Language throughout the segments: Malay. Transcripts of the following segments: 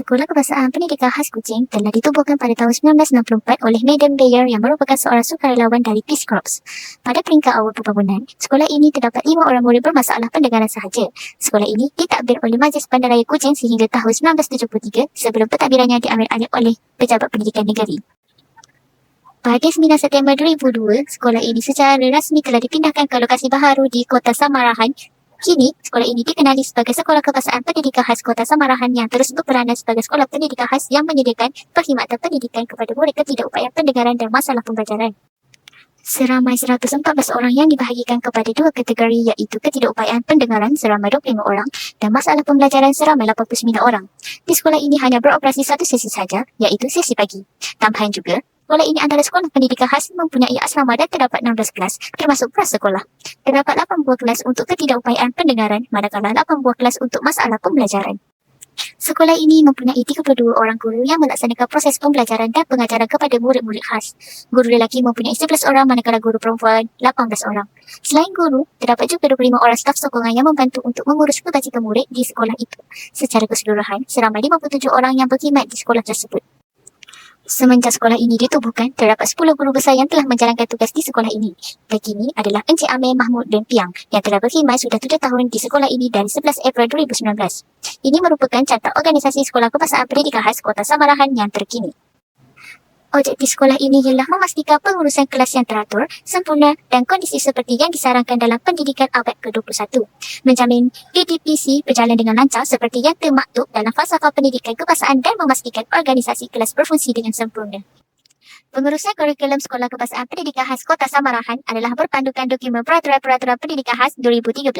Sekolah Kebahasaan Pendidikan Khas Kuching telah ditubuhkan pada tahun 1964 oleh Madam Bayer yang merupakan seorang sukarelawan dari Peace Corps. Pada peringkat awal pembangunan, sekolah ini terdapat 5 orang murid bermasalah pendengaran sahaja. Sekolah ini ditadbir oleh Majlis Bandaraya Kuching sehingga tahun 1973 sebelum pentadbirannya diambil alih oleh Pejabat Pendidikan Negeri. Pada 9 September 2002, sekolah ini secara rasmi telah dipindahkan ke lokasi baharu di Kota Samarahan. Kini, sekolah ini dikenali sebagai Sekolah Kebahasaan Pendidikan Khas Kota Samarahan yang terus berperanan sebagai sekolah pendidikan khas yang menyediakan perkhidmatan pendidikan kepada murid ketidakupayaan pendengaran dan masalah pembelajaran. Seramai 114 orang yang dibahagikan kepada dua kategori iaitu ketidakupayaan pendengaran seramai 25 orang dan masalah pembelajaran seramai 89 orang. Di sekolah ini hanya beroperasi satu sesi saja iaitu sesi pagi. Tambahan juga, sekolah ini adalah sekolah pendidikan khas mempunyai asrama dan terdapat 16 kelas termasuk prasekolah. Terdapat 8 buah kelas untuk ketidakupayaan pendengaran manakala 8 buah kelas untuk masalah pembelajaran. Sekolah ini mempunyai 32 orang guru yang melaksanakan proses pembelajaran dan pengajaran kepada murid-murid khas. Guru lelaki mempunyai 11 orang manakala guru perempuan 18 orang. Selain guru, terdapat juga 25 orang staf sokongan yang membantu untuk mengurus kebajikan murid di sekolah itu. Secara keseluruhan, seramai 57 orang yang berkhidmat di sekolah tersebut. Semenjak sekolah ini ditubuhkan, terdapat 10 guru besar yang telah menjalankan tugas di sekolah ini. Begini adalah Encik Amir Mahmud bin Piang yang telah berkhidmat sudah 7 tahun di sekolah ini dari 11 April 2019. Ini merupakan carta organisasi Sekolah Kebahasaan Pendidikan Khas Kota Samarahan yang terkini. Objektif sekolah ini ialah memastikan pengurusan kelas yang teratur, sempurna dan kondisi seperti yang disarankan dalam pendidikan abad ke-21. Menjamin PDPC berjalan dengan lancar seperti yang termaktub dalam falsafah pendidikan kebahasaan dan memastikan organisasi kelas berfungsi dengan sempurna. Pengurusan kurikulum Sekolah Kebahasaan Pendidikan Khas Kota Samarahan adalah berpandukan dokumen Peraturan Pendidikan Khas 2013.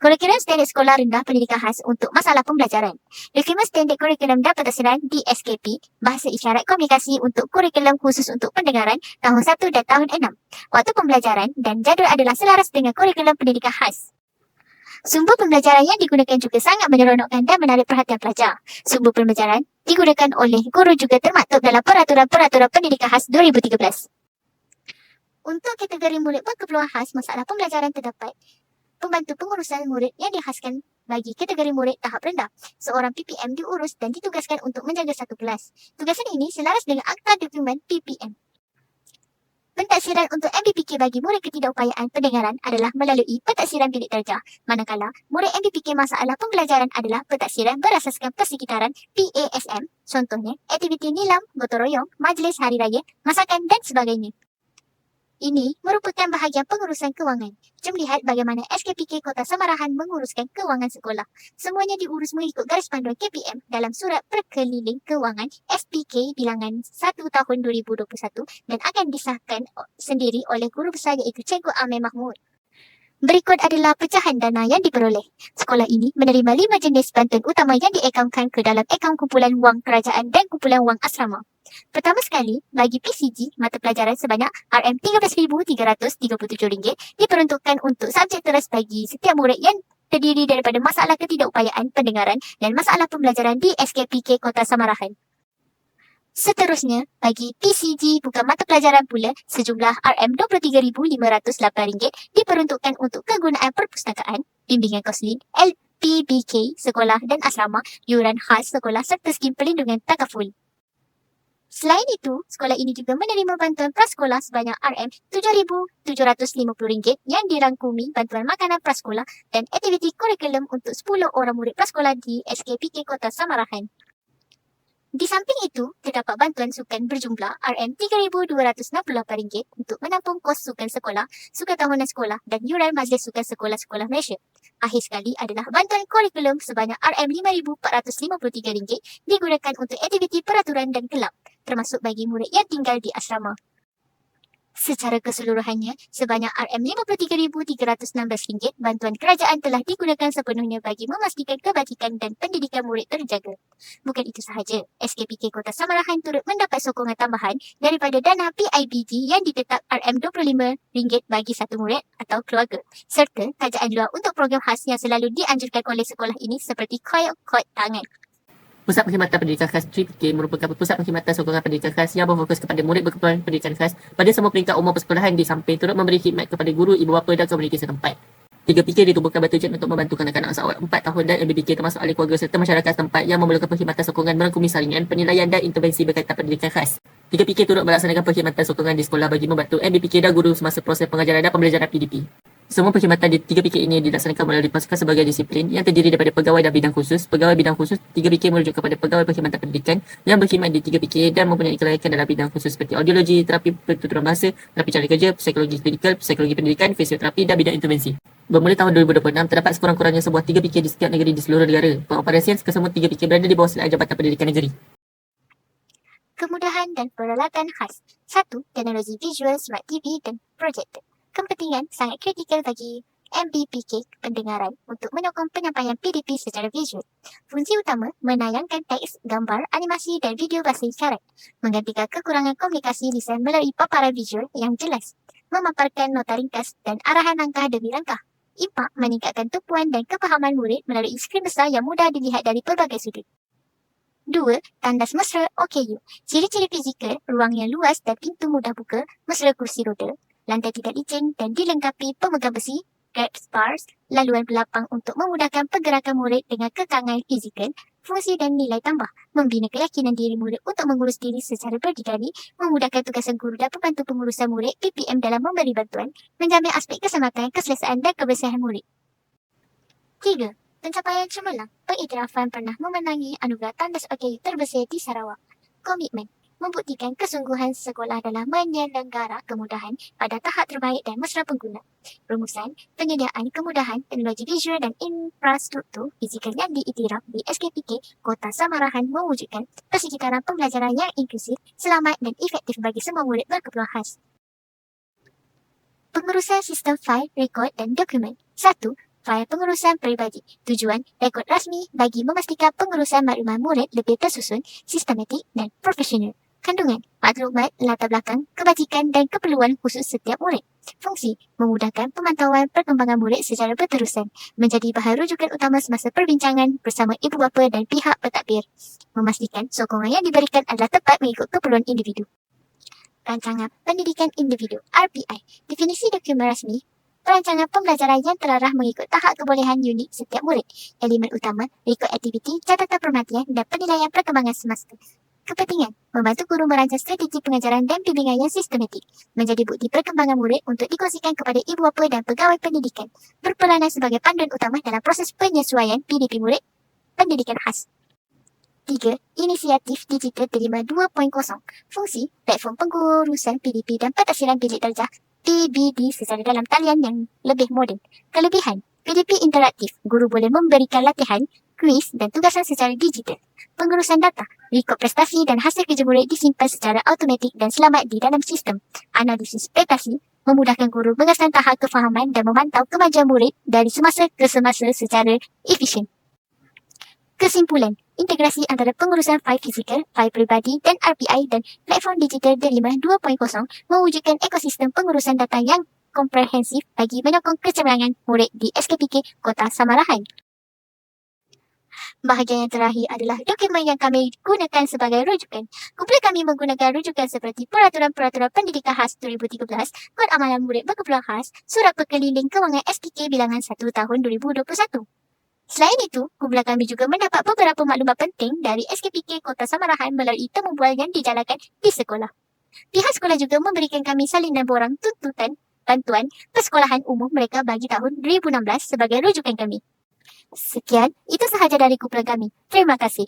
Kurikulum standard sekolah rendah pendidikan khas untuk masalah pembelajaran. Dokumen standard kurikulum dan pentadbiran di SKP, Bahasa Isyarat Komunikasi untuk kurikulum khusus untuk pendengaran tahun 1 dan tahun 6. Waktu pembelajaran dan jadual adalah selaras dengan kurikulum pendidikan khas. Sumber pembelajaran yang digunakan juga sangat menyeronokkan dan menarik perhatian pelajar. Sumber pembelajaran digunakan oleh guru juga termaktub dalam Peraturan Pendidikan Khas 2013. Untuk kategori murid berkeperluan khas, masalah pembelajaran terdapat pembantu pengurusan murid yang dikhaskan bagi kategori murid tahap rendah. Seorang PPM diurus dan ditugaskan untuk menjaga satu kelas. Tugasan ini selaras dengan akta dokumen PPM. Pentadbiran untuk MBPK bagi murid ketidakupayaan pendengaran adalah melalui pentadbiran bilik darjah, manakala murid MBPK masalah pembelajaran adalah pentadbiran berasaskan persekitaran PASM, contohnya aktiviti nilam, gotong royong, majlis hari raya, masakan dan sebagainya. Ini merupakan bahagian pengurusan kewangan. Jom lihat bagaimana SKPK Kota Samarahan menguruskan kewangan sekolah. Semuanya diurus mengikut garis panduan KPM dalam Surat Perkeliling Kewangan SPK bilangan 1 tahun 2021 dan akan disahkan sendiri oleh guru besar iaitu Cikgu Amir Mahmud. Berikut adalah pecahan dana yang diperoleh. Sekolah ini menerima 5 jenis bantuan utama yang diakaunkan ke dalam akaun kumpulan wang kerajaan dan kumpulan wang asrama. Pertama sekali, bagi PCG, mata pelajaran sebanyak RM13,337 diperuntukkan untuk subjek teras bagi setiap murid yang terdiri daripada masalah ketidakupayaan pendengaran dan masalah pembelajaran di SKPK Kota Samarahan. Seterusnya, bagi PCG bukan mata pelajaran pula, sejumlah RM23,508 diperuntukkan untuk kegunaan perpustakaan, bimbingan kaunseling, LPBK, sekolah dan asrama, yuran khas sekolah serta skim perlindungan takaful. Selain itu, sekolah ini juga menerima bantuan prasekolah sebanyak RM7,750 yang dirangkumi bantuan makanan prasekolah dan aktiviti kurikulum untuk 10 orang murid prasekolah di SKPK Kota Samarahan. Di samping itu, terdapat bantuan sukan berjumlah RM3,268 untuk menampung kos sukan sekolah, sukan tahunan sekolah dan yuran majlis sukan sekolah-sekolah Malaysia. Akhir sekali adalah bantuan kurikulum sebanyak RM5,453 digunakan untuk aktiviti peraturan dan kelab, termasuk bagi murid yang tinggal di asrama. Secara keseluruhannya, sebanyak RM53,316 bantuan kerajaan telah digunakan sepenuhnya bagi memastikan kebajikan dan pendidikan murid terjaga. Bukan itu sahaja, SKPK Kota Samarahan turut mendapat sokongan tambahan daripada dana PIBG yang ditetap RM25 bagi satu murid atau keluarga, serta tajaan luar untuk program khas yang selalu dianjurkan oleh sekolah ini seperti kod tangan. Pusat Perkhidmatan Pendidikan Khas 3PK merupakan pusat perkhidmatan sokongan pendidikan khas yang berfokus kepada murid berkeperluan pendidikan khas pada semua peringkat umur persekolahan di samping turut memberi khidmat kepada guru, ibu bapa dan komuniti setempat. 3PK ditubuhkan bertujuan untuk membantu kanak-kanak usia awal 4 tahun dan MBPK termasuk ahli keluarga serta masyarakat setempat yang memerlukan perkhidmatan sokongan merangkumi saringan, penilaian dan intervensi berkaitan pendidikan khas. 3PK turut melaksanakan perkhidmatan sokongan di sekolah bagi membantu MBPK dan guru semasa proses pengajaran dan pembelajaran PDP. Semua perkhidmatan di 3PK ini dilaksanakan melalui pasukan sebagai disiplin yang terdiri daripada pegawai dan bidang khusus. Pegawai bidang khusus 3PK merujuk kepada pegawai perkhidmatan pendidikan yang berkhidmat di 3PK dan mempunyai kelayakan dalam bidang khusus seperti audiologi, terapi pertuturan bahasa, terapi cari kerja, psikologi klinikal, psikologi pendidikan, fisioterapi dan bidang intervensi. Bermula tahun 2026, terdapat sekurang-kurangnya sebuah 3PK di setiap negeri di seluruh negara. Pengoperasian kesemua 3PK berada di bawah selain Jabatan Pendidikan Negeri. Kemudahan dan peralatan khas. 1. Teknologi visual, smart TV dan projector. Kepentingan sangat kritikal bagi MBPK pendengaran untuk menyokong penyampaian PDP secara visual. Fungsi utama menayangkan teks, gambar, animasi dan video bahasa isyarat, menggantikan kekurangan komunikasi lisan melalui paparan visual yang jelas, memaparkan nota ringkas dan arahan langkah demi langkah. Impak meningkatkan tumpuan dan kepahaman murid melalui skrin besar yang mudah dilihat dari pelbagai sudut. 2. Tandas mesra OKU. Ciri-ciri fizikal, ruang yang luas dan pintu mudah buka, mesra kursi roda, lantai tidak licin dan dilengkapi pemegang besi, grabs bars, laluan belapang untuk memudahkan pergerakan murid dengan kekangan fizikal, fungsi dan nilai tambah, membina keyakinan diri murid untuk mengurus diri secara berdikari, memudahkan tugasan guru dan pembantu pengurusan murid PPM dalam memberi bantuan, menjamin aspek keselamatan, keselesaan dan kebersihan murid. 3. Pencapaian cemerlang. Pengiktirafan pernah memenangi anugerah tandas OKU terbesar di Sarawak. Komitmen. Membuktikan kesungguhan sekolah dalam menyelenggara kemudahan pada tahap terbaik dan mesra pengguna. Rumusan, penyediaan kemudahan, teknologi visual dan infrastruktur fizikal yang diiktiraf di SKPK Kota Samarahan mewujudkan persekitaran pembelajaran yang inklusif, selamat dan efektif bagi semua murid berkeperluan khas. Pengurusan sistem fail, rekod dan dokumen. 1. Fail pengurusan peribadi. Tujuan, rekod rasmi bagi memastikan pengurusan maklumat murid lebih tersusun, sistematik dan profesional. Kandungan, maklumat, latar belakang, kebajikan dan keperluan khusus setiap murid. Fungsi, memudahkan pemantauan perkembangan murid secara berterusan, menjadi bahan rujukan utama semasa perbincangan bersama ibu bapa dan pihak pentadbir. Memastikan sokongan yang diberikan adalah tepat mengikut keperluan individu. Rancangan Pendidikan Individu RPI. Definisi dokumen rasmi, perancangan pembelajaran yang terarah mengikut tahap kebolehan unik setiap murid. Elemen utama, rekod aktiviti, catatan perhatian dan penilaian perkembangan semasa. Kepentingan, membantu guru merancang strategi pengajaran dan bimbingan yang sistematik, menjadi bukti perkembangan murid untuk dikongsikan kepada ibu bapa dan pegawai pendidikan, berperanan sebagai panduan utama dalam proses penyesuaian PDP murid pendidikan khas. 3. Inisiatif Digital Terima 2.0. Fungsi, platform pengurusan PDP dan pentadbiran bilik darjah PBD secara dalam talian yang lebih moden. Kelebihan, PDP interaktif, guru boleh memberikan latihan, kuis dan tugasan secara digital. Pengurusan data, rekod prestasi dan hasil kerja murid disimpan secara automatik dan selamat di dalam sistem. Analisis prestasi, memudahkan guru mengesan tahap kefahaman dan memantau kemajuan murid dari semasa ke semasa secara efisien. Kesimpulan, integrasi antara pengurusan fail fizikal, fail peribadi dan RPI dan platform digital Delima 2.0 mewujudkan ekosistem pengurusan data yang komprehensif bagi menyokong kecemerlangan murid di SKPK Kota Samarahan. Bahagian yang terakhir adalah dokumen yang kami gunakan sebagai rujukan. Kumpulan kami menggunakan rujukan seperti Peraturan-Peraturan Pendidikan Khas 2013, Kod Amalan Murid Berkeperluan Khas, Surat Perkeliling Kewangan SPK Bilangan 1 Tahun 2021. Selain itu, kumpulan kami juga mendapat beberapa maklumat penting dari SKPK Kota Samarahan melalui temu bual yang dijalankan di sekolah. Pihak sekolah juga memberikan kami salinan borang tuntutan bantuan persekolahan umum mereka bagi tahun 2016 sebagai rujukan kami. Sekian, itu sahaja dari kumpulan kami. Terima kasih.